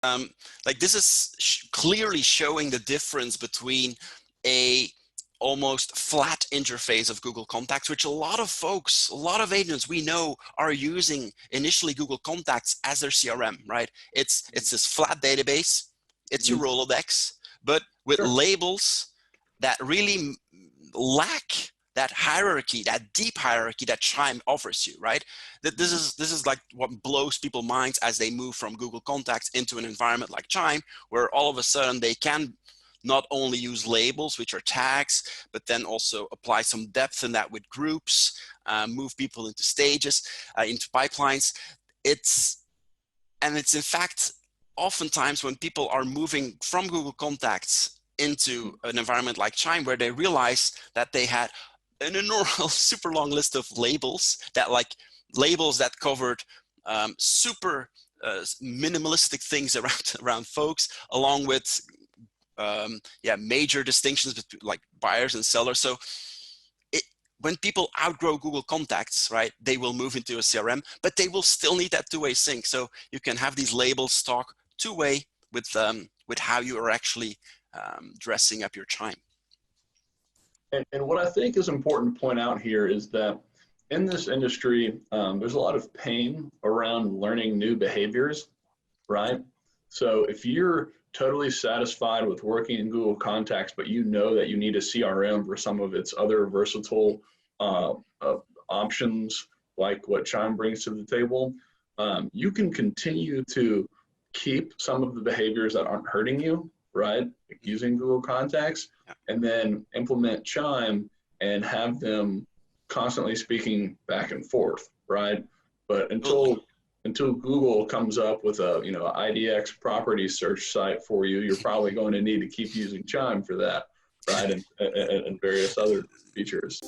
like this is clearly showing the difference between a almost flat interface of Google Contacts, which a lot of folks, a lot of agents we know are using initially Google Contacts as their CRM, right? It's this flat database, it's your Rolodex, but with labels that really lack that hierarchy, that deep hierarchy that Chime offers you, right? That this is like what blows people's minds as they move from Google Contacts into an environment like Chime, where all of a sudden they can not only use labels, which are tags, but then also apply some depth in that with groups, move people into stages, into pipelines. It's in fact, oftentimes when people are moving from Google Contacts into an environment like Chime, where they realize that they had an enormous, super long list of labels that covered super minimalistic things around folks, along with major distinctions between like buyers and sellers. So when people outgrow Google Contacts, right, they will move into a CRM, but they will still need that two-way sync. So you can have these labels talk two-way with how you are actually dressing up your Chime. And what I think is important to point out here is that in this industry, there's a lot of pain around learning new behaviors, right? So if you're totally satisfied with working in Google Contacts, but you know that you need a CRM for some of its other versatile options, like what Chime brings to the table, you can continue to keep some of the behaviors that aren't hurting you, right? Like using Google Contacts, and then implement Chime and have them constantly speaking back and forth, right? But until Google comes up with a IDX property search site for you, you're probably going to need to keep using Chime for that, right? And various other features.